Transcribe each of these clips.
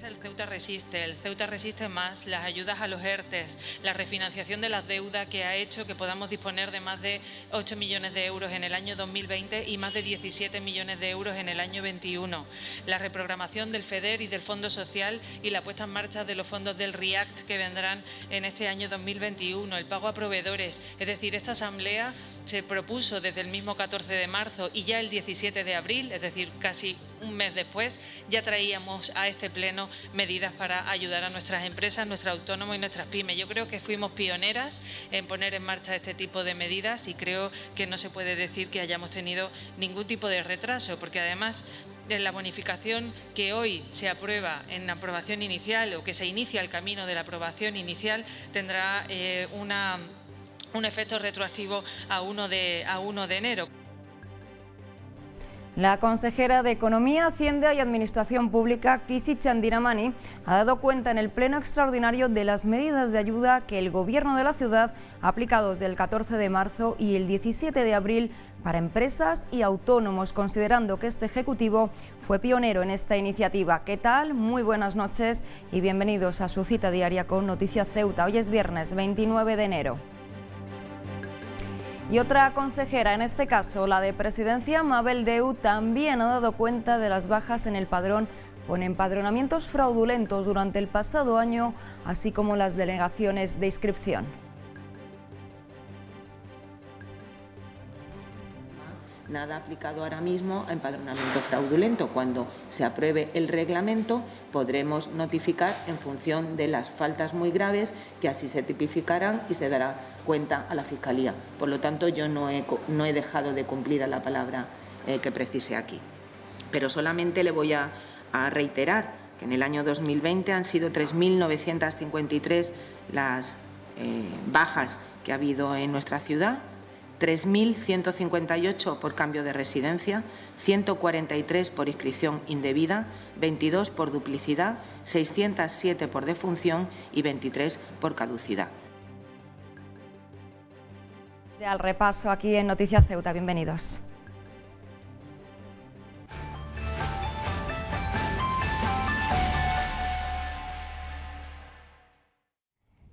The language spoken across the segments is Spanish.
El Ceuta Resiste más, las ayudas a los ERTES, la refinanciación de las deudas que ha hecho que podamos disponer de más de 8 millones de euros en el año 2020 y más de 17 millones de euros en el año 21. La reprogramación del FEDER y del Fondo Social y la puesta en marcha de los fondos del REACT que vendrán en este año 2021, el pago a proveedores. Es decir, esta asamblea se propuso desde el mismo 14 de marzo y ya el 17 de abril, es decir, casi un mes después, ya traíamos a este pleno medidas para ayudar a nuestras empresas, nuestros autónomos y nuestras pymes. Yo creo que fuimos pioneras en poner en marcha este tipo de medidas y creo que no se puede decir que hayamos tenido ningún tipo de retraso, porque además de la bonificación que hoy se aprueba en aprobación inicial o que se inicia el camino de la aprobación inicial tendrá un efecto retroactivo a 1 de enero. La consejera de Economía, Hacienda y Administración Pública, Kisi Chandiramani, ha dado cuenta en el pleno extraordinario de las medidas de ayuda que el Gobierno de la ciudad ha aplicado desde el 14 de marzo y el 17 de abril para empresas y autónomos, considerando que este Ejecutivo fue pionero en esta iniciativa. ¿Qué tal? Muy buenas noches y bienvenidos a su cita diaria con Noticias Ceuta. Hoy es viernes 29 de enero. Y otra consejera, en este caso la de Presidencia, Mabel Deu, también ha dado cuenta de las bajas en el padrón con empadronamientos fraudulentos durante el pasado año, así como las denegaciones de inscripción. Nada aplicado ahora mismo a empadronamiento fraudulento. Cuando se apruebe el reglamento podremos notificar en función de las faltas muy graves que así se tipificarán y se dará cuenta a la Fiscalía. Por lo tanto, yo no he dejado de cumplir a la palabra que precise aquí. Pero solamente le voy a reiterar que en el año 2020 han sido 3.953 las bajas que ha habido en nuestra ciudad, 3.158 por cambio de residencia, 143 por inscripción indebida, 22 por duplicidad, 607 por defunción y 23 por caducidad. Ya al repaso aquí en Noticias Ceuta, bienvenidos.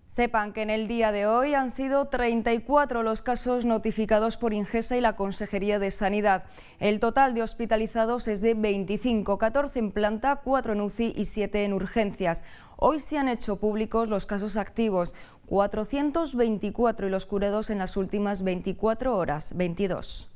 Sepan que en el día de hoy han sido 34 los casos notificados por Ingesa y la Consejería de Sanidad. El total de hospitalizados es de 25, 14 en planta, 4 en UCI y 7 en urgencias. Hoy se han hecho públicos los casos activos, 424, y los curados en las últimas 24 horas, 22.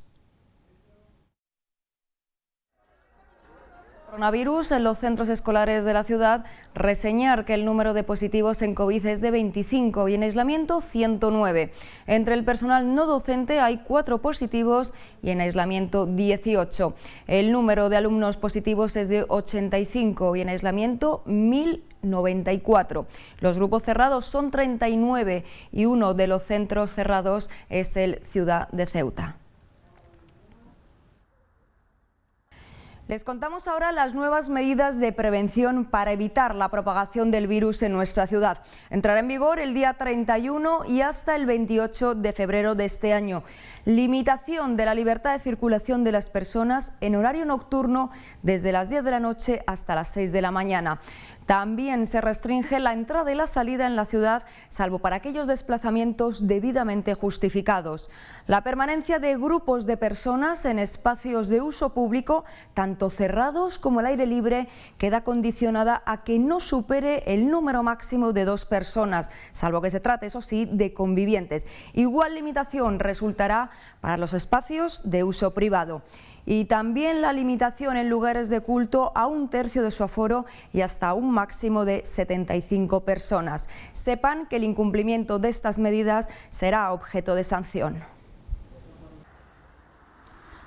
Coronavirus en los centros escolares de la ciudad, reseñar que el número de positivos en COVID es de 25 y en aislamiento 109. Entre el personal no docente hay 4 positivos y en aislamiento 18. El número de alumnos positivos es de 85 y en aislamiento 1094. Los grupos cerrados son 39 y uno de los centros cerrados es el Ciudad de Ceuta. Les contamos ahora las nuevas medidas de prevención para evitar la propagación del virus en nuestra ciudad. Entrará en vigor el día 31 y hasta el 28 de febrero de este año. Limitación de la libertad de circulación de las personas en horario nocturno desde las 10 de la noche hasta las 6 de la mañana. También se restringe la entrada y la salida en la ciudad, salvo para aquellos desplazamientos debidamente justificados. La permanencia de grupos de personas en espacios de uso público, tanto cerrados como al aire libre, queda condicionada a que no supere el número máximo de 2 personas, salvo que se trate, eso sí, de convivientes. Igual limitación resultará para los espacios de uso privado. Y también la limitación en lugares de culto a 1/3 de su aforo y hasta un máximo de 75 personas. Sepan que el incumplimiento de estas medidas será objeto de sanción.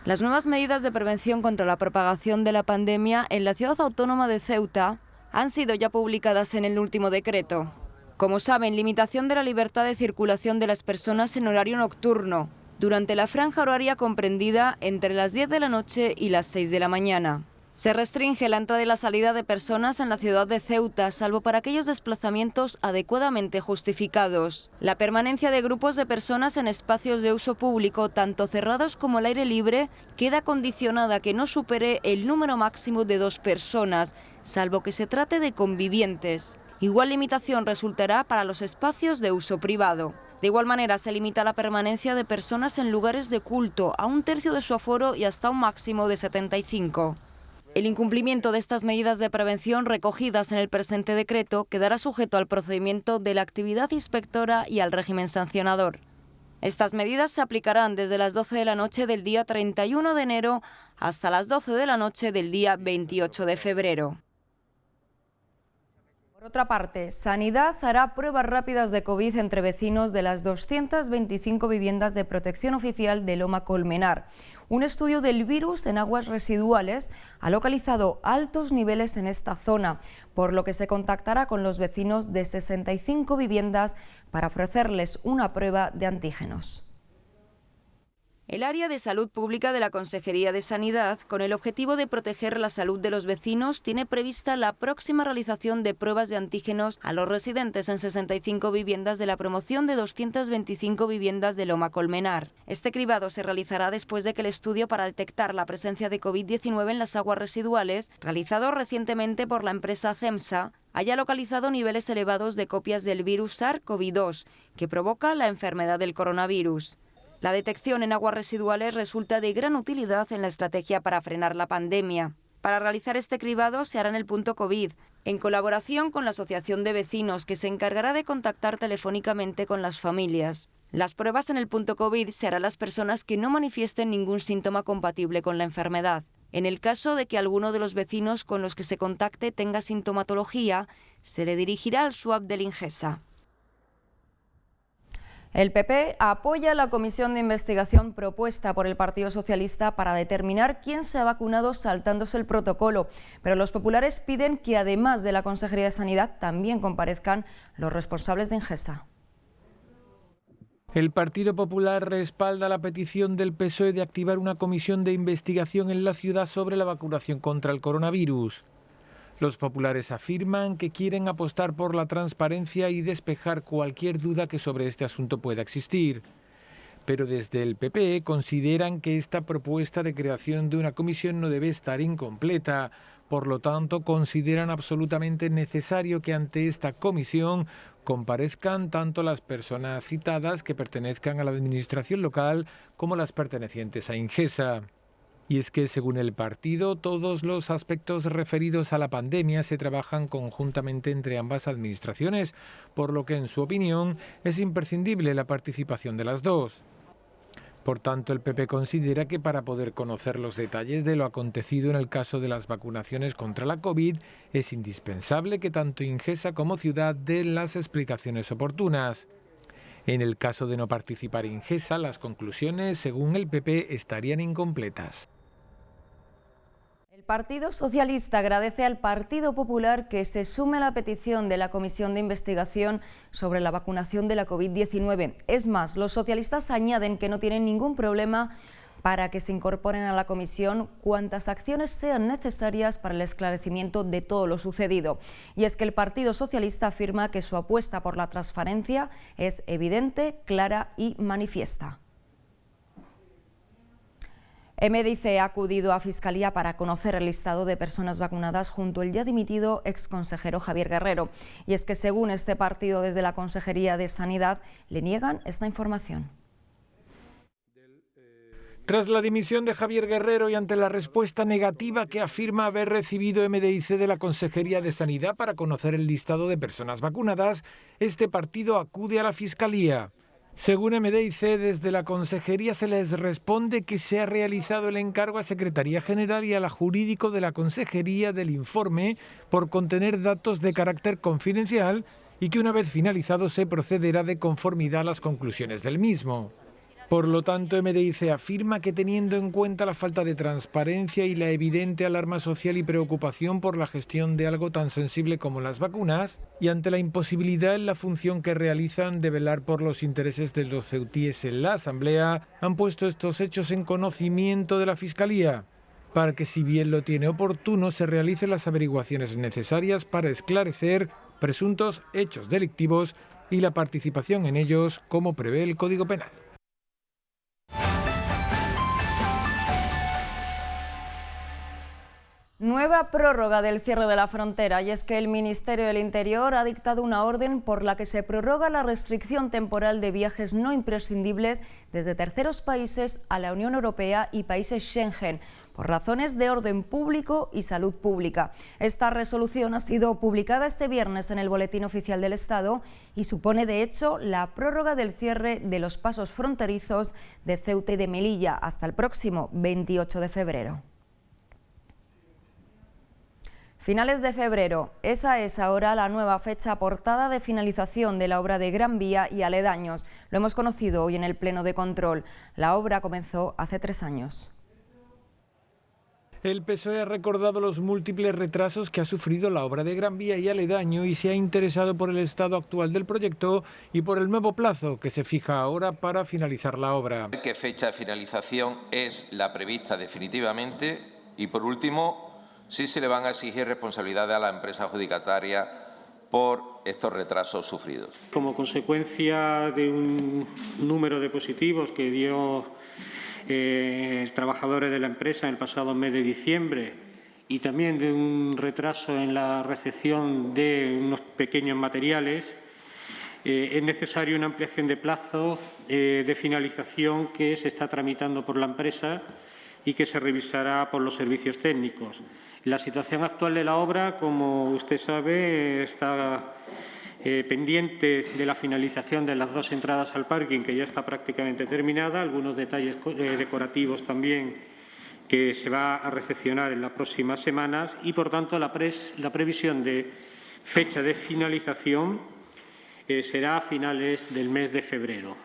Las nuevas medidas de prevención contra la propagación de la pandemia en la ciudad autónoma de Ceuta han sido ya publicadas en el último decreto. Como saben, limitación de la libertad de circulación de las personas en horario nocturno, durante la franja horaria comprendida entre las 10 de la noche y las 6 de la mañana. Se restringe la entrada y la salida de personas en la ciudad de Ceuta, salvo para aquellos desplazamientos adecuadamente justificados. La permanencia de grupos de personas en espacios de uso público, tanto cerrados como al aire libre, queda condicionada a que no supere el número máximo de 2 personas, salvo que se trate de convivientes. Igual limitación resultará para los espacios de uso privado. De igual manera, se limita la permanencia de personas en lugares de culto a 1/3 de su aforo y hasta un máximo de 75. El incumplimiento de estas medidas de prevención recogidas en el presente decreto quedará sujeto al procedimiento de la actividad inspectora y al régimen sancionador. Estas medidas se aplicarán desde las 12 de la noche del día 31 de enero hasta las 12 de la noche del día 28 de febrero. Por otra parte, Sanidad hará pruebas rápidas de COVID entre vecinos de las 225 viviendas de protección oficial de Loma Colmenar. Un estudio del virus en aguas residuales ha localizado altos niveles en esta zona, por lo que se contactará con los vecinos de 65 viviendas para ofrecerles una prueba de antígenos. El área de salud pública de la Consejería de Sanidad, con el objetivo de proteger la salud de los vecinos, tiene prevista la próxima realización de pruebas de antígenos a los residentes en 65 viviendas de la promoción de 225 viviendas de Loma Colmenar. Este cribado se realizará después de que el estudio para detectar la presencia de COVID-19 en las aguas residuales, realizado recientemente por la empresa CEMSA, haya localizado niveles elevados de copias del virus SARS-CoV-2, que provoca la enfermedad del coronavirus. La detección en aguas residuales resulta de gran utilidad en la estrategia para frenar la pandemia. Para realizar este cribado se hará en el punto COVID, en colaboración con la Asociación de Vecinos, que se encargará de contactar telefónicamente con las familias. Las pruebas en el punto COVID se harán a las personas que no manifiesten ningún síntoma compatible con la enfermedad. En el caso de que alguno de los vecinos con los que se contacte tenga sintomatología, se le dirigirá al SWAP del Ingesa. El PP apoya la comisión de investigación propuesta por el Partido Socialista para determinar quién se ha vacunado saltándose el protocolo, pero los populares piden que además de la Consejería de Sanidad también comparezcan los responsables de Ingesa. El Partido Popular respalda la petición del PSOE de activar una comisión de investigación en la ciudad sobre la vacunación contra el coronavirus. Los populares afirman que quieren apostar por la transparencia y despejar cualquier duda que sobre este asunto pueda existir. Pero desde el PP consideran que esta propuesta de creación de una comisión no debe estar incompleta. Por lo tanto, consideran absolutamente necesario que ante esta comisión comparezcan tanto las personas citadas que pertenezcan a la administración local como las pertenecientes a Ingesa. Y es que, según el partido, todos los aspectos referidos a la pandemia se trabajan conjuntamente entre ambas administraciones, por lo que, en su opinión, es imprescindible la participación de las dos. Por tanto, el PP considera que para poder conocer los detalles de lo acontecido en el caso de las vacunaciones contra la COVID, es indispensable que tanto Ingesa como Ciudad den las explicaciones oportunas. En el caso de no participar Ingesa, las conclusiones, según el PP, estarían incompletas. El Partido Socialista agradece al Partido Popular que se sume a la petición de la Comisión de Investigación sobre la vacunación de la COVID-19. Es más, los socialistas añaden que no tienen ningún problema para que se incorporen a la comisión cuantas acciones sean necesarias para el esclarecimiento de todo lo sucedido. Y es que el Partido Socialista afirma que su apuesta por la transparencia es evidente, clara y manifiesta. MDIC ha acudido a Fiscalía para conocer el listado de personas vacunadas junto al ya dimitido exconsejero Javier Guerrero. Y es que, según este partido, desde la Consejería de Sanidad le niegan esta información. Tras la dimisión de Javier Guerrero y ante la respuesta negativa que afirma haber recibido MDIC de la Consejería de Sanidad para conocer el listado de personas vacunadas, este partido acude a la Fiscalía. Según MDIC, desde la Consejería se les responde que se ha realizado el encargo a Secretaría General y a la Jurídico de la Consejería del informe por contener datos de carácter confidencial y que una vez finalizado se procederá de conformidad a las conclusiones del mismo. Por lo tanto, MDIC afirma que teniendo en cuenta la falta de transparencia y la evidente alarma social y preocupación por la gestión de algo tan sensible como las vacunas, y ante la imposibilidad en la función que realizan de velar por los intereses de los ceutíes en la Asamblea, han puesto estos hechos en conocimiento de la Fiscalía, para que, si bien lo tiene oportuno, se realicen las averiguaciones necesarias para esclarecer presuntos hechos delictivos y la participación en ellos, como prevé el Código Penal. Nueva prórroga del cierre de la frontera, y es que el Ministerio del Interior ha dictado una orden por la que se prorroga la restricción temporal de viajes no imprescindibles desde terceros países a la Unión Europea y países Schengen, por razones de orden público y salud pública. Esta resolución ha sido publicada este viernes en el Boletín Oficial del Estado y supone, de hecho, la prórroga del cierre de los pasos fronterizos de Ceuta y de Melilla hasta el próximo 28 de febrero. Finales de febrero, esa es ahora la nueva fecha aportada de finalización de la obra de Gran Vía y aledaños. Lo hemos conocido hoy en el Pleno de Control. La obra comenzó hace 3 años. El PSOE ha recordado los múltiples retrasos que ha sufrido la obra de Gran Vía y aledaño y se ha interesado por el estado actual del proyecto y por el nuevo plazo que se fija ahora para finalizar la obra. ¿Qué fecha de finalización es la prevista definitivamente? Y por último, sí se le van a exigir responsabilidades a la empresa adjudicataria por estos retrasos sufridos. Como consecuencia de un número de positivos que dio trabajadores de la empresa en el pasado mes de diciembre y también de un retraso en la recepción de unos pequeños materiales, es necesaria una ampliación de plazo de finalización que se está tramitando por la empresa y que se revisará por los servicios técnicos. La situación actual de la obra, como usted sabe, está pendiente de la finalización de las 2 entradas al parking, que ya está prácticamente terminada, algunos detalles decorativos también que se va a recepcionar en las próximas semanas y, por tanto, la previsión de fecha de finalización será a finales del mes de febrero,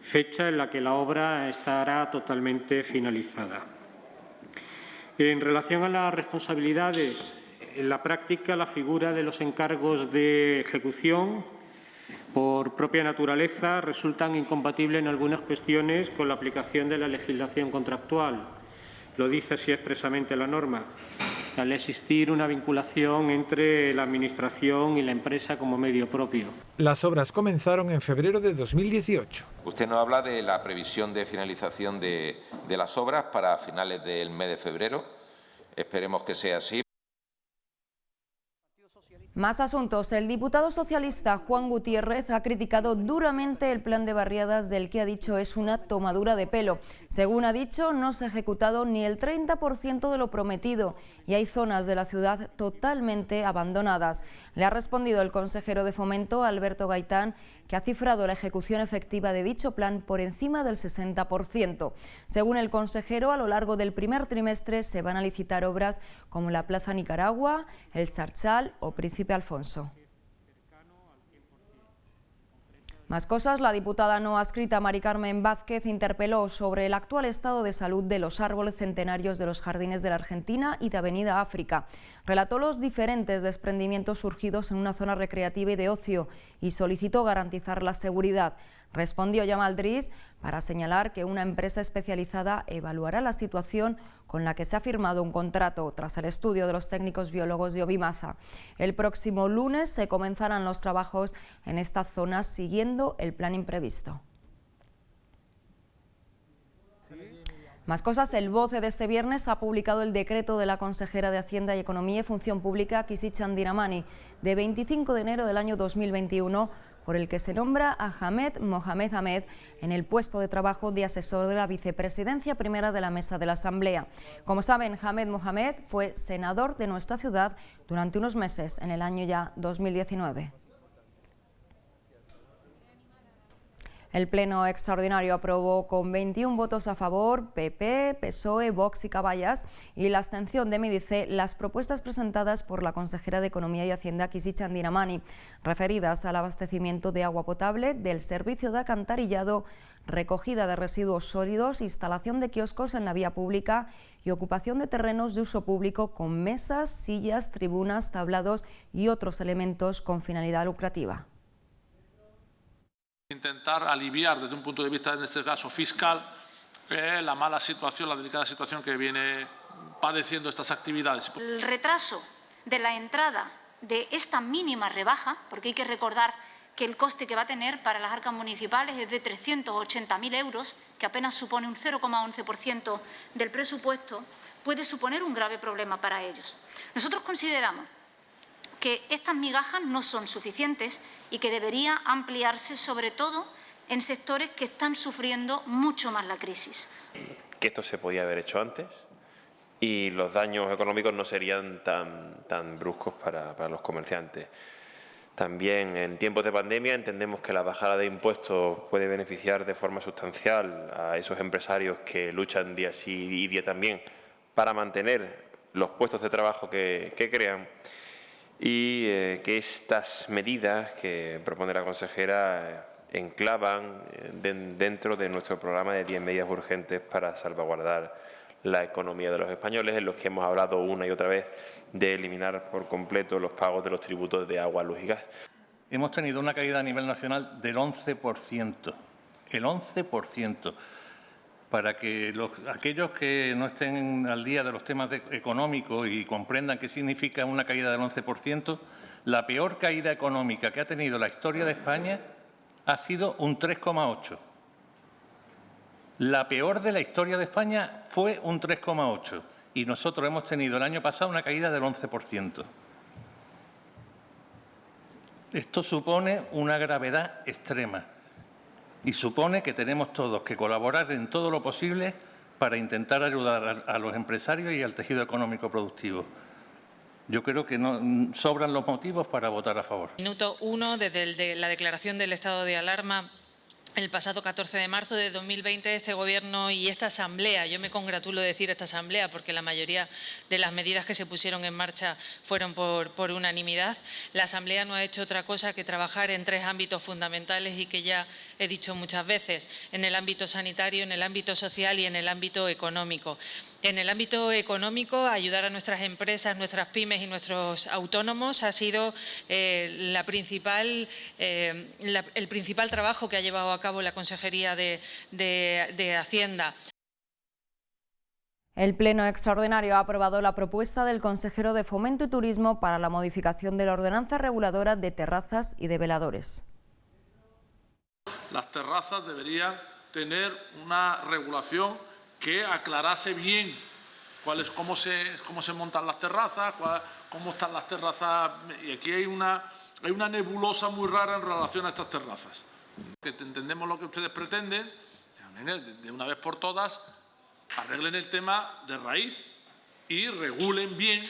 fecha en la que la obra estará totalmente finalizada. En relación a las responsabilidades, en la práctica la figura de los encargos de ejecución, por propia naturaleza, resultan incompatibles en algunas cuestiones con la aplicación de la legislación contractual. Lo dice así expresamente la norma, al existir una vinculación entre la Administración y la empresa como medio propio. Las obras comenzaron en febrero de 2018. Usted nos habla de la previsión de finalización de las obras para finales del mes de febrero. Esperemos que sea así. Más asuntos. El diputado socialista Juan Gutiérrez ha criticado duramente el plan de barriadas del que ha dicho es una tomadura de pelo. Según ha dicho, no se ha ejecutado ni el 30% de lo prometido y hay zonas de la ciudad totalmente abandonadas. Le ha respondido el consejero de Fomento, Alberto Gaitán, que ha cifrado la ejecución efectiva de dicho plan por encima del 60%. Según el consejero, a lo largo del primer trimestre se van a licitar obras como la Plaza Nicaragua, el Sarchal o Príncipe Alfonso. Más cosas. La diputada no adscrita Mari Carmen Vázquez interpeló sobre el actual estado de salud de los árboles centenarios de los Jardines de la Argentina y de Avenida África. Relató los diferentes desprendimientos surgidos en una zona recreativa y de ocio y solicitó garantizar la seguridad. Respondió Yamal Driss para señalar que una empresa especializada evaluará la situación con la que se ha firmado un contrato tras el estudio de los técnicos biólogos de Obimasa. El próximo lunes se comenzarán los trabajos en esta zona siguiendo el plan imprevisto. Más cosas. El BOCE de este viernes ha publicado el decreto de la consejera de Hacienda y Economía y Función Pública, Kizichan Diramanي, de 25 de enero del año 2021, por el que se nombra a Hamed Mohamed Ahmed en el puesto de trabajo de asesor de la vicepresidencia primera de la Mesa de la Asamblea. Como saben, Hamed Mohamed fue senador de nuestra ciudad durante unos meses en el año ya 2019. El Pleno Extraordinario aprobó con 21 votos a favor, PP, PSOE, Vox y Caballas, y la abstención de Medice las propuestas presentadas por la consejera de Economía y Hacienda, Kizichan Diramanي, referidas al abastecimiento de agua potable, del servicio de alcantarillado, recogida de residuos sólidos, instalación de kioscos en la vía pública y ocupación de terrenos de uso público con mesas, sillas, tribunas, tablados y otros elementos con finalidad lucrativa. Intentar aliviar desde un punto de vista, en este caso fiscal, la mala situación, la delicada situación que viene padeciendo estas actividades. El retraso de la entrada de esta mínima rebaja, porque hay que recordar que el coste que va a tener para las arcas municipales es de 380.000 euros, que apenas supone un 0,11% del presupuesto, puede suponer un grave problema para ellos. Nosotros consideramos que estas migajas no son suficientes y que debería ampliarse sobre todo en sectores que están sufriendo mucho más la crisis. Que esto se podía haber hecho antes y los daños económicos no serían tan bruscos para los comerciantes. También en tiempos de pandemia entendemos que la bajada de impuestos puede beneficiar de forma sustancial a esos empresarios que luchan día sí y día también para mantener los puestos de trabajo que crean, y que estas medidas que propone la consejera enclavan dentro de nuestro programa de 10 medidas urgentes para salvaguardar la economía de los españoles, en los que hemos hablado una y otra vez de eliminar por completo los pagos de los tributos de agua, luz y gas. Hemos tenido una caída a nivel nacional del 11%, el 11%. Para que aquellos que no estén al día de los temas económicos y comprendan qué significa una caída del 11%, la peor caída económica que ha tenido la historia de España ha sido un 3,8%. La peor de la historia de España fue un 3,8% y nosotros hemos tenido el año pasado una caída del 11%. Esto supone una gravedad extrema. Y supone que tenemos todos que colaborar en todo lo posible para intentar ayudar a los empresarios y al tejido económico productivo. Yo creo que no sobran los motivos para votar a favor. Minuto 1, desde la declaración del estado de alarma. El pasado 14 de marzo de 2020 este Gobierno y esta Asamblea, yo me congratulo de decir esta Asamblea porque la mayoría de las medidas que se pusieron en marcha fueron por unanimidad, la Asamblea no ha hecho otra cosa que trabajar en 3 ámbitos fundamentales y que ya he dicho muchas veces, en el ámbito sanitario, en el ámbito social y en el ámbito económico. En el ámbito económico, ayudar a nuestras empresas, nuestras pymes y nuestros autónomos ha sido el principal trabajo que ha llevado a cabo la Consejería de Hacienda. El Pleno Extraordinario ha aprobado la propuesta del consejero de Fomento y Turismo para la modificación de la ordenanza reguladora de terrazas y de veladores. Las terrazas deberían tener una regulación que aclarase bien cómo se montan las terrazas, cómo están las terrazas. Y aquí hay una nebulosa muy rara en relación a estas terrazas. Que entendemos lo que ustedes pretenden, de una vez por todas, arreglen el tema de raíz y regulen bien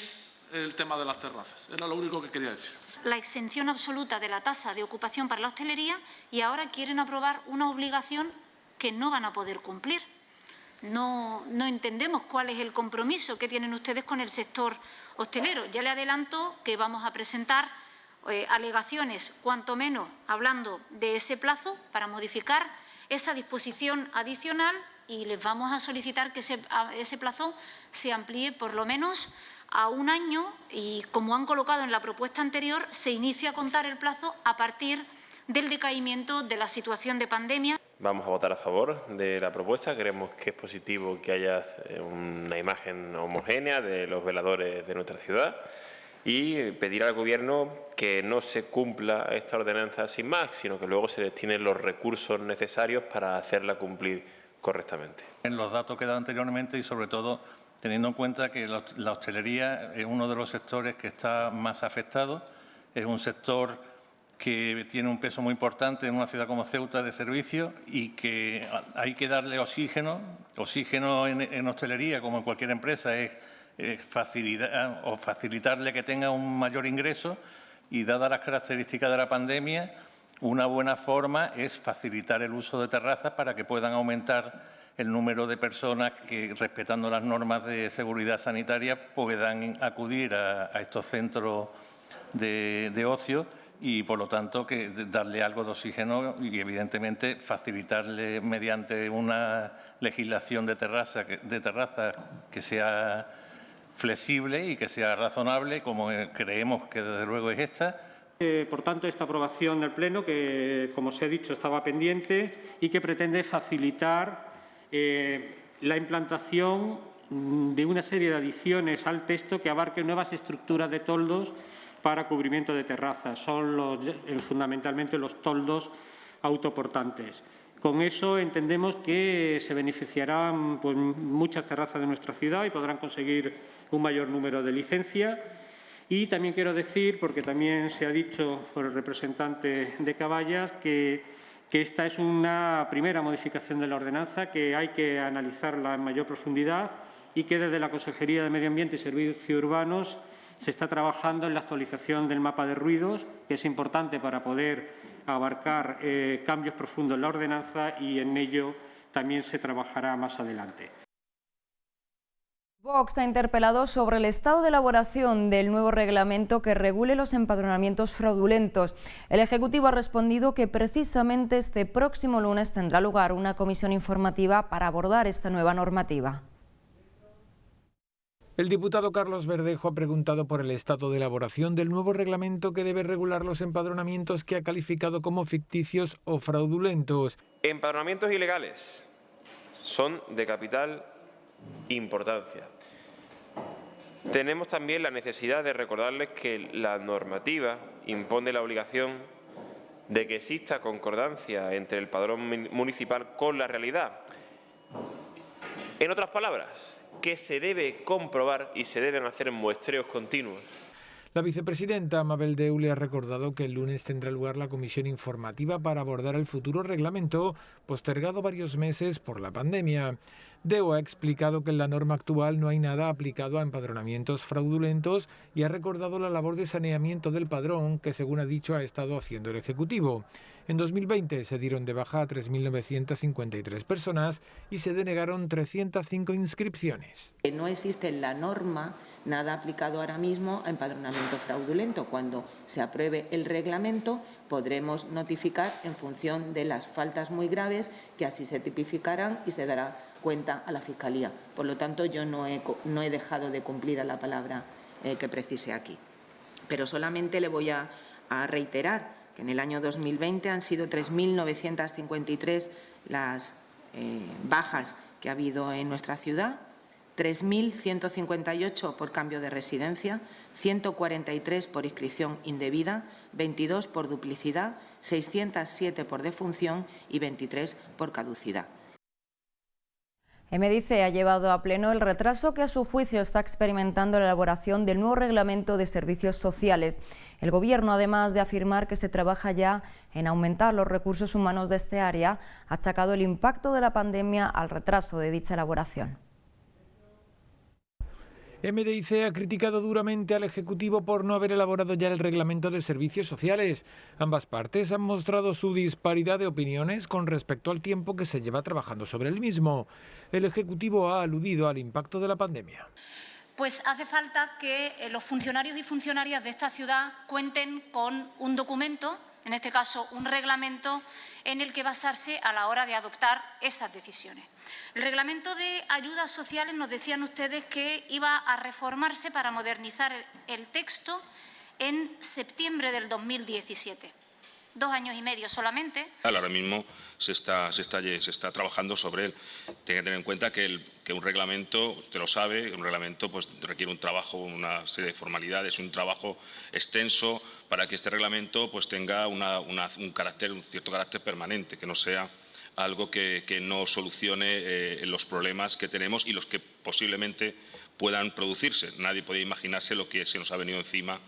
el tema de las terrazas. Era lo único que quería decir. La exención absoluta de la tasa de ocupación para la hostelería y ahora quieren aprobar una obligación que no van a poder cumplir. No entendemos cuál es el compromiso que tienen ustedes con el sector hostelero. Ya le adelanto que vamos a presentar alegaciones, cuanto menos hablando de ese plazo, para modificar esa disposición adicional y les vamos a solicitar que ese plazo se amplíe por lo menos a 1 año y, como han colocado en la propuesta anterior, se inicia a contar el plazo a partir del decaimiento de la situación de pandemia. Vamos a votar a favor de la propuesta. Creemos que es positivo que haya una imagen homogénea de los veladores de nuestra ciudad y pedir al Gobierno que no se cumpla esta ordenanza sin más, sino que luego se destinen los recursos necesarios para hacerla cumplir correctamente. En los datos que he dado anteriormente y sobre todo teniendo en cuenta que la hostelería es uno de los sectores que está más afectado, es un sector que tiene un peso muy importante en una ciudad como Ceuta de servicio y que hay que darle oxígeno. Oxígeno en hostelería, como en cualquier empresa, es facilitarle que tenga un mayor ingreso y, dadas las características de la pandemia, una buena forma es facilitar el uso de terrazas para que puedan aumentar el número de personas que, respetando las normas de seguridad sanitaria, puedan acudir a estos centros de ocio y, por lo tanto, que darle algo de oxígeno y, evidentemente, facilitarle mediante una legislación de terraza que sea flexible y que sea razonable, como creemos que desde luego es esta. Por tanto, esta aprobación del Pleno, que, como se ha dicho, estaba pendiente y que pretende facilitar la implantación de una serie de adiciones al texto que abarquen nuevas estructuras de toldos para cubrimiento de terrazas. Son fundamentalmente los toldos autoportantes. Con eso entendemos que se beneficiarán pues, muchas terrazas de nuestra ciudad y podrán conseguir un mayor número de licencias. Y también quiero decir, porque también se ha dicho por el representante de Caballas, que esta es una primera modificación de la ordenanza, que hay que analizarla en mayor profundidad y que desde la Consejería de Medio Ambiente y Servicios Urbanos se está trabajando en la actualización del mapa de ruidos, que es importante para poder abarcar cambios profundos en la ordenanza, y en ello también se trabajará más adelante. Vox ha interpelado sobre el estado de elaboración del nuevo reglamento que regule los empadronamientos fraudulentos. El Ejecutivo ha respondido que precisamente este próximo lunes tendrá lugar una comisión informativa para abordar esta nueva normativa. El diputado Carlos Verdejo ha preguntado por el estado de elaboración del nuevo reglamento que debe regular los empadronamientos que ha calificado como ficticios o fraudulentos. Empadronamientos ilegales son de capital importancia. Tenemos también la necesidad de recordarles que la normativa impone la obligación de que exista concordancia entre el padrón municipal con la realidad. En otras palabras, que se debe comprobar y se deben hacer muestreos continuos. La vicepresidenta Mabel Deu le ha recordado que el lunes tendrá lugar la comisión informativa para abordar el futuro reglamento, postergado varios meses por la pandemia. Deu ha explicado que en la norma actual no hay nada aplicado a empadronamientos fraudulentos y ha recordado la labor de saneamiento del padrón que, según ha dicho, ha estado haciendo el Ejecutivo. En 2020 se dieron de baja a 3.953 personas y se denegaron 305 inscripciones. No existe en la norma nada aplicado ahora mismo a empadronamiento fraudulento. Cuando se apruebe el reglamento podremos notificar en función de las faltas muy graves, que así se tipificarán y se dará cuenta a la Fiscalía. Por lo tanto, yo no he dejado de cumplir a la palabra que precise aquí. Pero solamente le voy a reiterar que en el año 2020 han sido 3.953 las bajas que ha habido en nuestra ciudad, 3.158 por cambio de residencia, 143 por inscripción indebida, 22 por duplicidad, 607 por defunción y 23 por caducidad. MDice ha llevado a pleno el retraso que a su juicio está experimentando la elaboración del nuevo reglamento de servicios sociales. El Gobierno, además de afirmar que se trabaja ya en aumentar los recursos humanos de este área, ha achacado el impacto de la pandemia al retraso de dicha elaboración. MDice ha criticado duramente al Ejecutivo por no haber elaborado ya el reglamento de servicios sociales. Ambas partes han mostrado su disparidad de opiniones con respecto al tiempo que se lleva trabajando sobre el mismo. El Ejecutivo ha aludido al impacto de la pandemia. Pues hace falta que los funcionarios y funcionarias de esta ciudad cuenten con un documento, en este caso un reglamento, en el que basarse a la hora de adoptar esas decisiones. El reglamento de ayudas sociales nos decían ustedes que iba a reformarse para modernizar el texto en septiembre del 2017. 2 años y medio solamente. Ahora mismo se está trabajando sobre él. Tiene que tener en cuenta que un reglamento, usted lo sabe, un reglamento pues requiere un trabajo, una serie de formalidades, un trabajo extenso para que este reglamento pues tenga un cierto carácter permanente, que no sea algo que no solucione los problemas que tenemos y los que posiblemente puedan producirse. Nadie puede imaginarse lo que se nos ha venido encima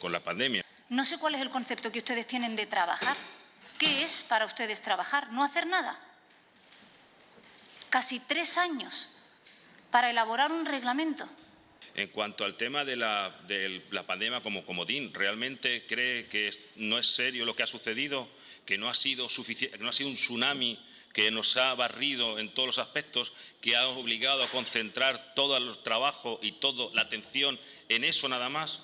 con la pandemia. No sé cuál es el concepto que ustedes tienen de trabajar. ¿Qué es para ustedes trabajar? ¿No hacer nada? Casi 3 años para elaborar un reglamento. En cuanto al tema de la pandemia como comodín, ¿realmente cree que no es serio lo que ha sucedido? ¿Que no ha sido un tsunami que nos ha barrido en todos los aspectos, que ha obligado a concentrar todo el trabajo y toda la atención en eso nada más?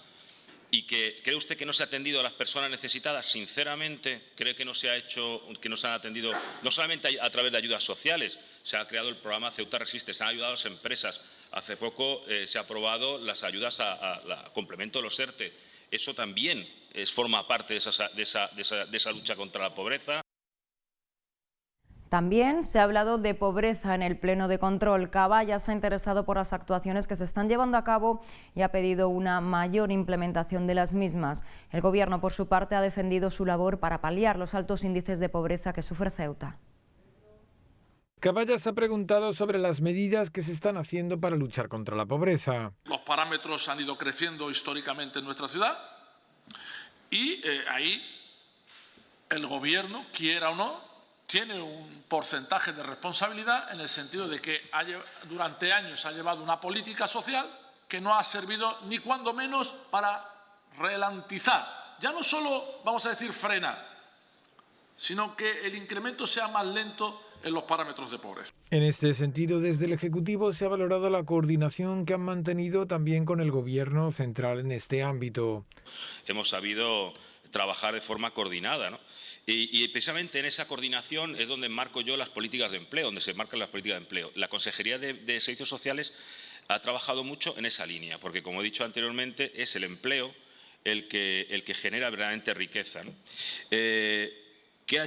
¿Y que cree usted que no se ha atendido a las personas necesitadas? Sinceramente, ¿cree que no se han atendido no solamente a través de ayudas sociales? Se ha creado el programa Ceuta Resiste, se han ayudado a las empresas. Hace poco se ha aprobado las ayudas a complemento de los ERTE. Eso también forma parte de esa lucha contra la pobreza. También se ha hablado de pobreza en el Pleno de Control. Caballa se ha interesado por las actuaciones que se están llevando a cabo y ha pedido una mayor implementación de las mismas. El Gobierno, por su parte, ha defendido su labor para paliar los altos índices de pobreza que sufre Ceuta. Caballa se ha preguntado sobre las medidas que se están haciendo para luchar contra la pobreza. Los parámetros han ido creciendo históricamente en nuestra ciudad y ahí el Gobierno, quiera o no, tiene un porcentaje de responsabilidad en el sentido de que durante años ha llevado una política social que no ha servido ni cuando menos para ralentizar, ya no solo, vamos a decir, frenar, sino que el incremento sea más lento en los parámetros de pobreza. En este sentido, desde el Ejecutivo se ha valorado la coordinación que han mantenido también con el Gobierno central en este ámbito. Hemos sabido trabajar de forma coordinada, ¿no? Y precisamente en esa coordinación es donde marco yo las políticas de empleo, donde se marcan las políticas de empleo. La Consejería de Servicios Sociales ha trabajado mucho en esa línea, porque, como he dicho anteriormente, es el empleo el que genera verdaderamente riqueza, ¿no? ¿Qué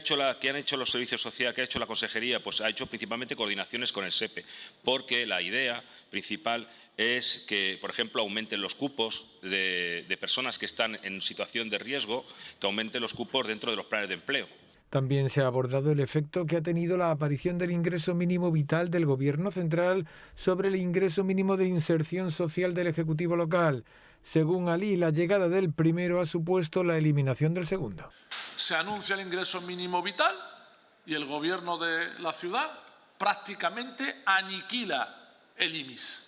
han hecho los servicios sociales? ¿Qué ha hecho la Consejería? Pues ha hecho principalmente coordinaciones con el SEPE, porque la idea principal es que, por ejemplo, aumenten los cupos de personas que están en situación de riesgo, que aumenten los cupos dentro de los planes de empleo. También se ha abordado el efecto que ha tenido la aparición del ingreso mínimo vital del Gobierno central sobre el ingreso mínimo de inserción social del Ejecutivo local. Según Ali, la llegada del primero ha supuesto la eliminación del segundo. Se anuncia el ingreso mínimo vital y el Gobierno de la ciudad prácticamente aniquila el IMIS.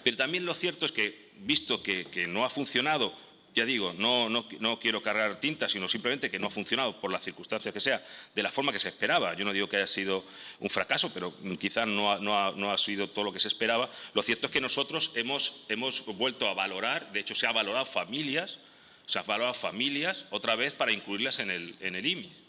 Pero también lo cierto es que, visto que no ha funcionado, ya digo, no quiero cargar tinta, sino simplemente que no ha funcionado por las circunstancias que sea, de la forma que se esperaba. Yo no digo que haya sido un fracaso, pero quizás no ha sido todo lo que se esperaba. Lo cierto es que nosotros hemos vuelto a valorar, de hecho se ha valorado familias otra vez para incluirlas en el IMI.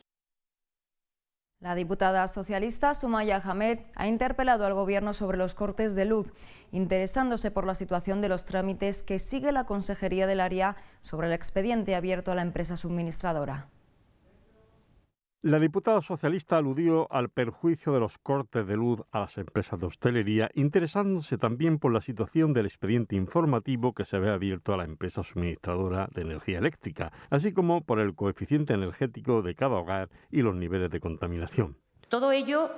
La diputada socialista Sumaya Hamed ha interpelado al Gobierno sobre los cortes de luz, interesándose por la situación de los trámites que sigue la Consejería del Área sobre el expediente abierto a la empresa suministradora. La diputada socialista aludió al perjuicio de los cortes de luz a las empresas de hostelería, interesándose también por la situación del expediente informativo que se ve abierto a la empresa suministradora de energía eléctrica, así como por el coeficiente energético de cada hogar y los niveles de contaminación. Todo ello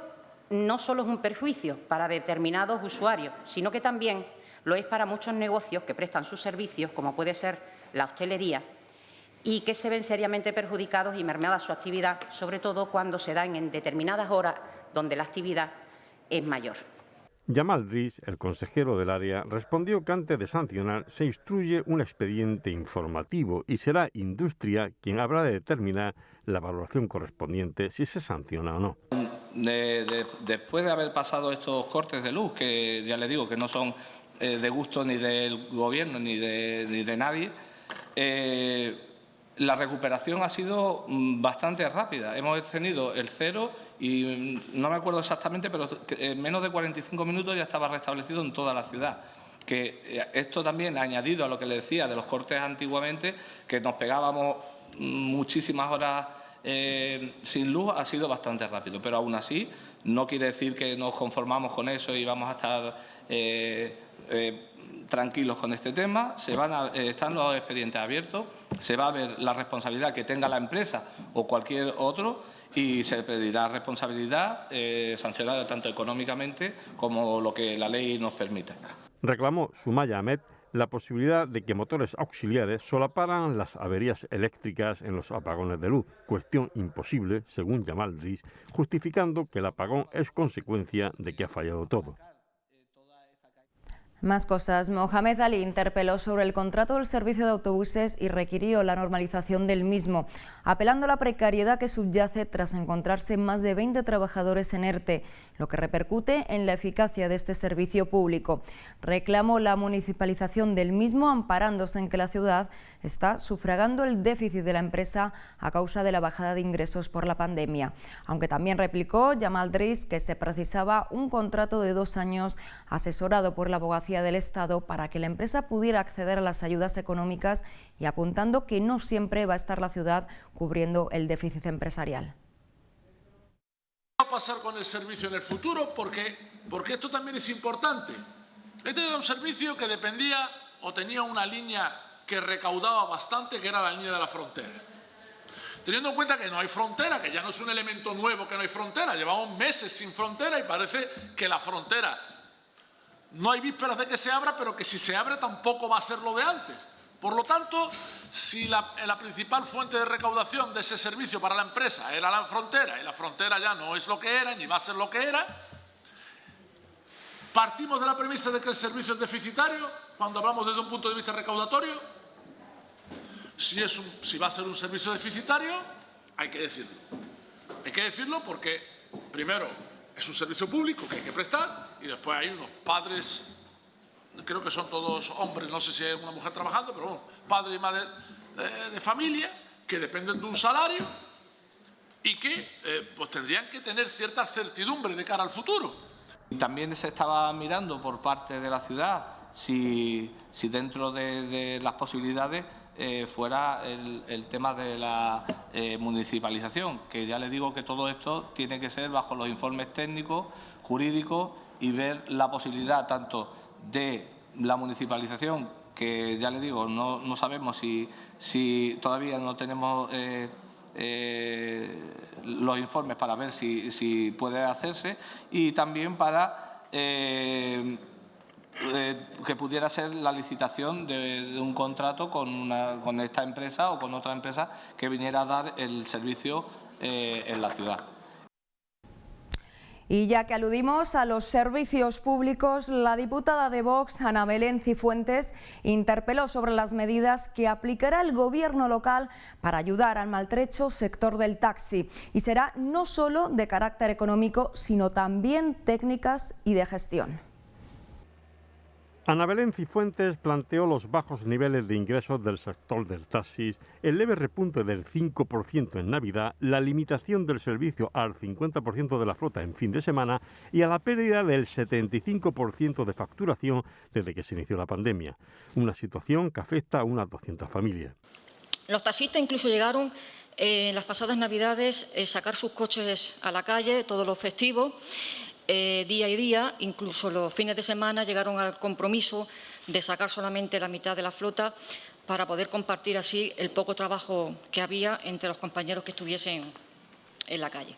no solo es un perjuicio para determinados usuarios, sino que también lo es para muchos negocios que prestan sus servicios, como puede ser la hostelería, y que se ven seriamente perjudicados y mermada su actividad, sobre todo cuando se dan en determinadas horas donde la actividad es mayor. Yamal Riz, el consejero del área, respondió que antes de sancionar se instruye un expediente informativo y será Industria quien habrá de determinar la valoración correspondiente si se sanciona o no. Después de haber pasado estos cortes de luz, que ya les digo que no son de gusto ni del Gobierno ni de nadie, la recuperación ha sido bastante rápida. Hemos tenido el cero y no me acuerdo exactamente, pero en menos de 45 minutos ya estaba restablecido en toda la ciudad. Que esto también, añadido a lo que le decía de los cortes antiguamente, que nos pegábamos muchísimas horas sin luz, ha sido bastante rápido. Pero aún así, no quiere decir que nos conformamos con eso y vamos a estar tranquilos con este tema. Están los expedientes abiertos, se va a ver la responsabilidad que tenga la empresa o cualquier otro y se pedirá responsabilidad sancionada tanto económicamente como lo que la ley nos permita. Reclamó Sumaya Hamed la posibilidad de que motores auxiliares solaparan las averías eléctricas en los apagones de luz, cuestión imposible, según Yamal Riz, justificando que el apagón es consecuencia de que ha fallado todo. Más cosas. Mohamed Ali interpeló sobre el contrato del servicio de autobuses y requirió la normalización del mismo, apelando a la precariedad que subyace tras encontrarse más de 20 trabajadores en ERTE, lo que repercute en la eficacia de este servicio público. Reclamó la municipalización del mismo, amparándose en que la ciudad está sufragando el déficit de la empresa a causa de la bajada de ingresos por la pandemia. Aunque también replicó Yamal Riz que se precisaba un contrato de 2 años asesorado por la abogacía del Estado para que la empresa pudiera acceder a las ayudas económicas y apuntando que no siempre va a estar la ciudad cubriendo el déficit empresarial. pasar con el servicio en el futuro? Porque esto también es importante. Este era un servicio que dependía o tenía una línea que recaudaba bastante, que era la línea de la frontera. Teniendo en cuenta que no hay frontera, que ya no es un elemento nuevo que no hay frontera, llevamos meses sin frontera y parece que la frontera no hay vísperas de que se abra, pero que si se abre tampoco va a ser lo de antes. Por lo tanto, si la principal fuente de recaudación de ese servicio para la empresa era la frontera, y la frontera ya no es lo que era, ni va a ser lo que era, partimos de la premisa de que el servicio es deficitario, cuando hablamos desde un punto de vista recaudatorio. Si va a ser un servicio deficitario, hay que decirlo. Hay que decirlo porque, primero, es un servicio público que hay que prestar, y después hay unos padres, creo que son todos hombres, no sé si hay una mujer trabajando, pero bueno, padres y madres de familia que dependen de un salario y que pues tendrían que tener cierta certidumbre de cara al futuro. También se estaba mirando por parte de la ciudad si dentro de las posibilidades fuera el tema de la municipalización, que ya les digo que todo esto tiene que ser bajo los informes técnicos, jurídicos, y ver la posibilidad tanto de la municipalización, que ya les digo, no sabemos si todavía no tenemos los informes para ver si puede hacerse, y también para que pudiera ser la licitación de un contrato con esta empresa o con otra empresa que viniera a dar el servicio en la ciudad. Y ya que aludimos a los servicios públicos, la diputada de Vox, Ana Belén Cifuentes, interpeló sobre las medidas que aplicará el gobierno local para ayudar al maltrecho sector del taxi. Y será no solo de carácter económico, sino también técnicas y de gestión. Ana Belén Cifuentes planteó los bajos niveles de ingresos del sector del taxi, el leve repunte del 5% en Navidad, la limitación del servicio al 50% de la flota en fin de semana y a la pérdida del 75% de facturación desde que se inició la pandemia. Una situación que afecta a unas 200 familias. Los taxistas incluso llegaron en las pasadas Navidades a sacar sus coches a la calle todos los festivos. Día y día, incluso los fines de semana, llegaron al compromiso de sacar solamente la mitad de la flota para poder compartir así el poco trabajo que había entre los compañeros que estuviesen en la calle.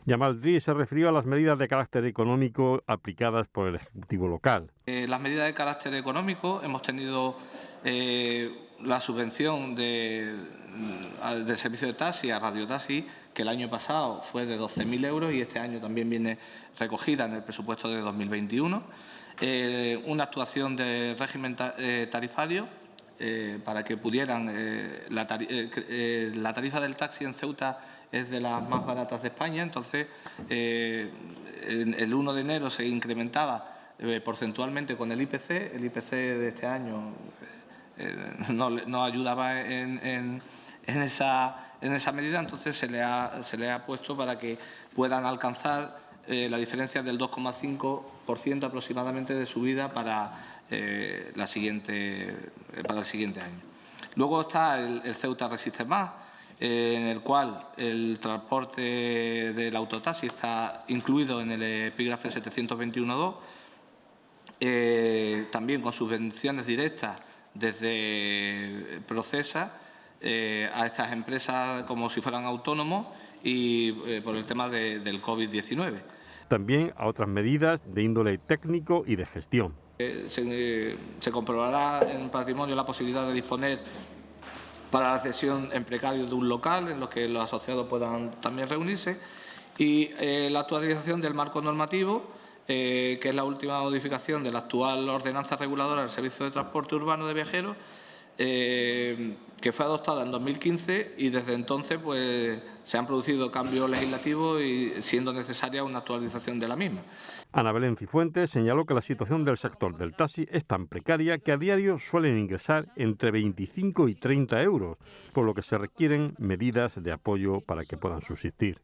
Yamal Driss se refirió a las medidas de carácter económico aplicadas por el Ejecutivo local. Las medidas de carácter económico, hemos tenido la subvención del servicio de taxi a radiotaxi, que el año pasado fue de 12.000 euros y este año también viene recogida en el presupuesto de 2021. Una actuación de régimen tarifario para que pudieran... la tarifa del taxi en Ceuta es de las más baratas de España, entonces el 1 de enero se incrementaba porcentualmente con el IPC. El IPC de este año no ayudaba en esa medida, entonces se le ha puesto para que puedan alcanzar la diferencia del 2,5% aproximadamente de subida para el siguiente año. Luego está el Ceuta Resiste Más, en el cual el transporte del autotaxi está incluido en el epígrafe 721.2, también con subvenciones directas desde Procesa a estas empresas como si fueran autónomos y por el tema del COVID-19. También a otras medidas de índole técnico y de gestión. Se comprobará en patrimonio la posibilidad de disponer para la cesión en precario de un local en los que los asociados puedan también reunirse, y la actualización del marco normativo, que es la última modificación de la actual ordenanza reguladora del servicio de transporte urbano de viajeros, que fue adoptada en 2015 y desde entonces pues se han producido cambios legislativos y siendo necesaria una actualización de la misma. Ana Belén Cifuentes señaló que la situación del sector del taxi es tan precaria que a diario suelen ingresar entre 25 y 30 euros, por lo que se requieren medidas de apoyo para que puedan subsistir.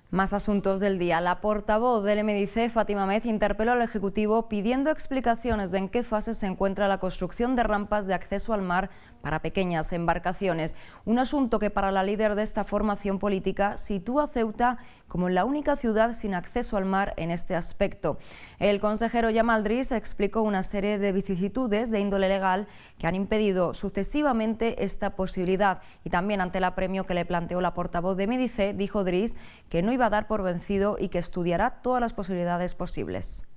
Más asuntos del día. La portavoz del MDC, Fátima Med, interpeló al Ejecutivo pidiendo explicaciones de en qué fase se encuentra la construcción de rampas de acceso al mar para pequeñas embarcaciones. Un asunto que para la líder de esta formación política sitúa a Ceuta como la única ciudad sin acceso al mar en este aspecto. El consejero Yamal Driss explicó una serie de vicisitudes de índole legal que han impedido sucesivamente esta posibilidad, y también ante el apremio que le planteó la portavoz de MDC, dijo Driss que no iba a dar por vencido y que estudiará todas las posibilidades posibles.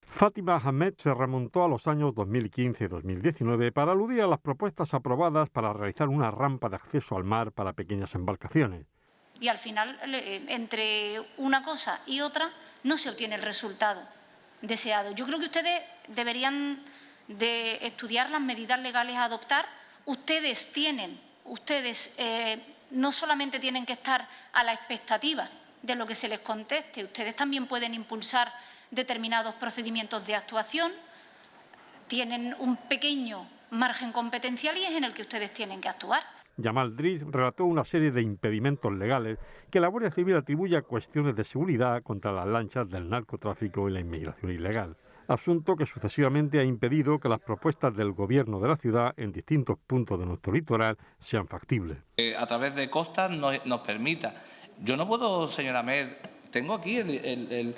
Fátima Ahmed se remontó a los años 2015 y 2019 para aludir a las propuestas aprobadas para realizar una rampa de acceso al mar para pequeñas embarcaciones. Y al final, entre una cosa y otra, no se obtiene el resultado deseado. Yo creo que ustedes deberían de estudiar las medidas legales a adoptar. Ustedes no solamente tienen que estar a la expectativa de lo que se les conteste, ustedes también pueden impulsar determinados procedimientos de actuación, tienen un pequeño margen competencial y es en el que ustedes tienen que actuar. Yamal Driss relató una serie de impedimentos legales que la Guardia Civil atribuye a cuestiones de seguridad contra las lanchas del narcotráfico y la inmigración ilegal, asunto que sucesivamente ha impedido que las propuestas del Gobierno de la ciudad en distintos puntos de nuestro litoral sean factibles. A través de costas nos permita. Yo no puedo, señora Med, tengo aquí el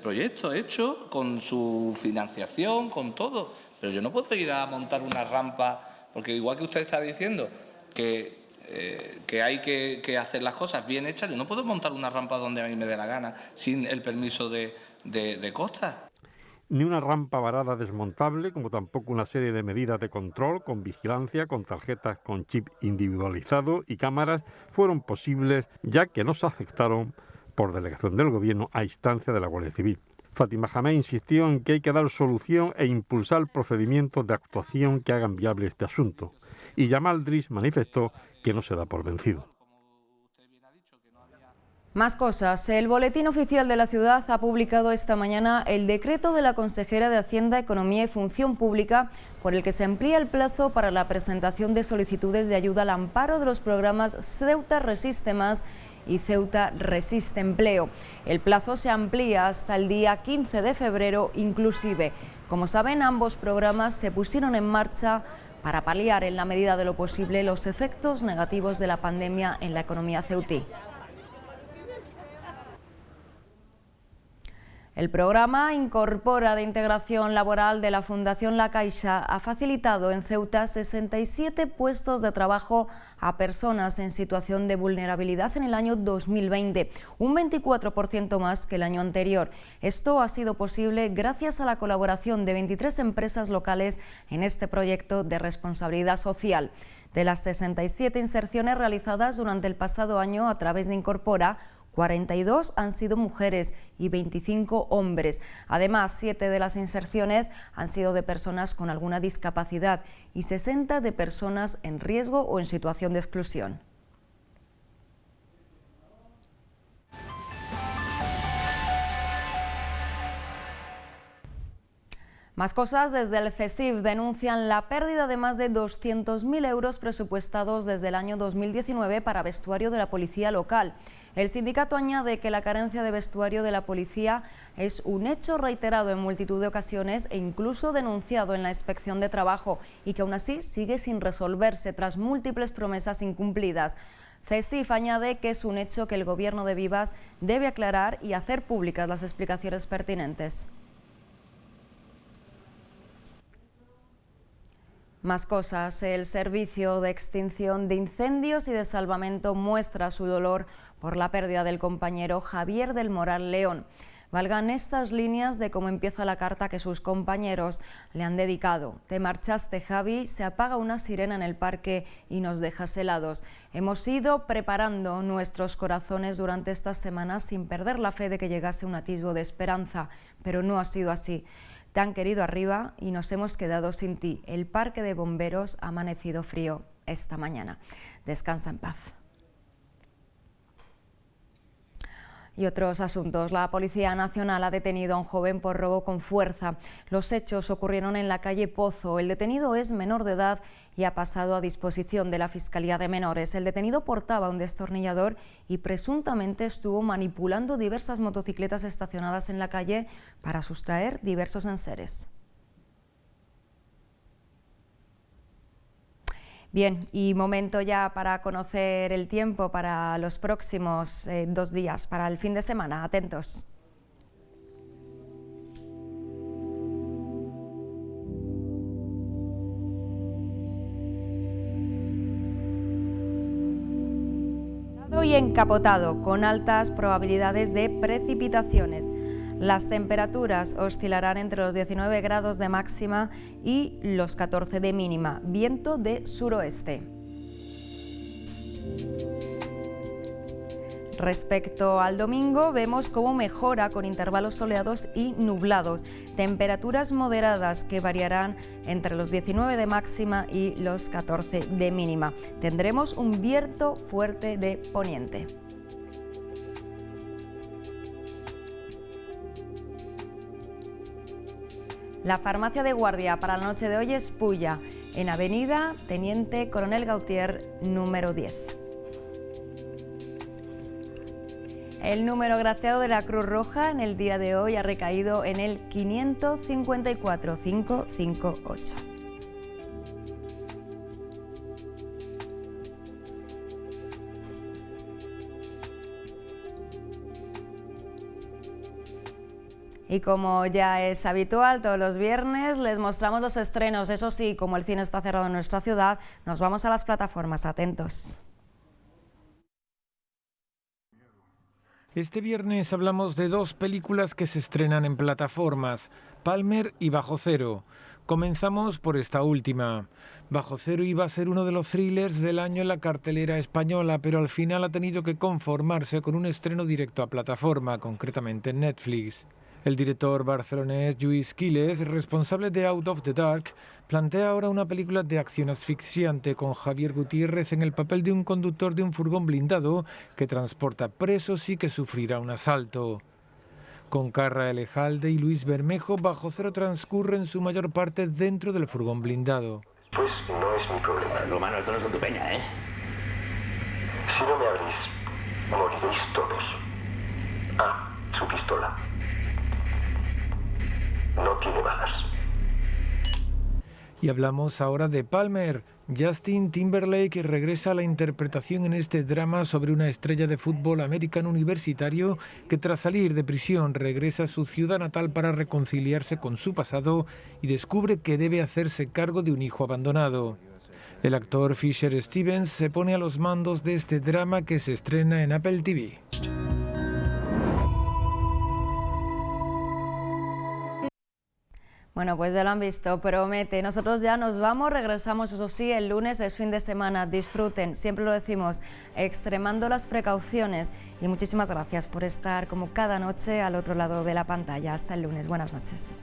proyecto hecho con su financiación, con todo, pero yo no puedo ir a montar una rampa, porque igual que usted está diciendo que hay que hacer las cosas bien hechas, yo no puedo montar una rampa donde a mí me dé la gana sin el permiso de costas. Ni una rampa varada desmontable, como tampoco una serie de medidas de control con vigilancia, con tarjetas con chip individualizado y cámaras fueron posibles, ya que no se aceptaron por delegación del Gobierno a instancia de la Guardia Civil. Fátima Ahmed insistió en que hay que dar solución e impulsar procedimientos de actuación que hagan viable este asunto, y Yamal Driss manifestó que no se da por vencido. Más cosas. El Boletín Oficial de la Ciudad ha publicado esta mañana el decreto de la consejera de Hacienda, Economía y Función Pública por el que se amplía el plazo para la presentación de solicitudes de ayuda al amparo de los programas Ceuta Resiste Más y Ceuta Resiste Empleo. El plazo se amplía hasta el día 15 de febrero inclusive. Como saben, ambos programas se pusieron en marcha para paliar en la medida de lo posible los efectos negativos de la pandemia en la economía ceutí. El programa Incorpora de Integración Laboral de la Fundación La Caixa ha facilitado en Ceuta 67 puestos de trabajo a personas en situación de vulnerabilidad en el año 2020, un 24% más que el año anterior. Esto ha sido posible gracias a la colaboración de 23 empresas locales en este proyecto de responsabilidad social. De las 67 inserciones realizadas durante el pasado año a través de Incorpora, 42 han sido mujeres y 25 hombres. Además, 7 de las inserciones han sido de personas con alguna discapacidad y 60 de personas en riesgo o en situación de exclusión. Más cosas. Desde el CESIF denuncian la pérdida de más de 200.000 euros presupuestados desde el año 2019 para vestuario de la policía local. El sindicato añade que la carencia de vestuario de la policía es un hecho reiterado en multitud de ocasiones e incluso denunciado en la Inspección de Trabajo y que aún así sigue sin resolverse tras múltiples promesas incumplidas. CESIF añade que es un hecho que el Gobierno de Vivas debe aclarar y hacer públicas las explicaciones pertinentes. Más cosas. El Servicio de Extinción de Incendios y de Salvamento muestra su dolor por la pérdida del compañero Javier del Moral León. Valgan estas líneas de cómo empieza la carta que sus compañeros le han dedicado. Te marchaste, Javi, se apaga una sirena en el parque y nos dejas helados. Hemos ido preparando nuestros corazones durante estas semanas sin perder la fe de que llegase un atisbo de esperanza, pero no ha sido así. Te han querido arriba y nos hemos quedado sin ti. El parque de bomberos ha amanecido frío esta mañana. Descansa en paz. Y otros asuntos. La Policía Nacional ha detenido a un joven por robo con fuerza. Los hechos ocurrieron en la calle Pozo. El detenido es menor de edad y ha pasado a disposición de la Fiscalía de Menores. El detenido portaba un destornillador y presuntamente estuvo manipulando diversas motocicletas estacionadas en la calle para sustraer diversos enseres. Bien, y momento ya para conocer el tiempo para los próximos 2 días, para el fin de semana. Atentos. Y encapotado, con altas probabilidades de precipitaciones. Las temperaturas oscilarán entre los 19 grados de máxima y los 14 de mínima. Viento de suroeste. Respecto al domingo, vemos cómo mejora con intervalos soleados y nublados. Temperaturas moderadas que variarán entre los 19 de máxima y los 14 de mínima. Tendremos un viento fuerte de poniente. La farmacia de guardia para la noche de hoy es Pulla, en Avenida Teniente Coronel Gautier, número 10. El número agraciado de la Cruz Roja en el día de hoy ha recaído en el 554-558. Y como ya es habitual, todos los viernes les mostramos los estrenos. Eso sí, como el cine está cerrado en nuestra ciudad, nos vamos a las plataformas. Atentos. Este viernes hablamos de 2 películas que se estrenan en plataformas, Palmer y Bajo Cero. Comenzamos por esta última. Bajo Cero iba a ser uno de los thrillers del año en la cartelera española, pero al final ha tenido que conformarse con un estreno directo a plataforma, concretamente en Netflix. El director barcelonés Lluís Quílez, responsable de Out of the Dark, plantea ahora una película de acción asfixiante con Javier Gutiérrez en el papel de un conductor de un furgón blindado que transporta presos y que sufrirá un asalto. Con Carra Elejalde y Luis Bermejo, Bajo Cero transcurre en su mayor parte dentro del furgón blindado. Pues no es mi problema. Romano, esto no es en tu peña, ¿eh? Si no me abrís, moriréis todos. Ah, su pistola. No tiene balas. Y hablamos ahora de Palmer. Justin Timberlake regresa a la interpretación en este drama sobre una estrella de fútbol americano universitario que tras salir de prisión regresa a su ciudad natal para reconciliarse con su pasado y descubre que debe hacerse cargo de un hijo abandonado. El actor Fisher Stevens se pone a los mandos de este drama que se estrena en Apple TV. Bueno, pues ya lo han visto, promete. Nosotros ya nos vamos, regresamos, eso sí, el lunes es fin de semana. Disfruten, siempre lo decimos, extremando las precauciones. Y muchísimas gracias por estar como cada noche al otro lado de la pantalla. Hasta el lunes, buenas noches.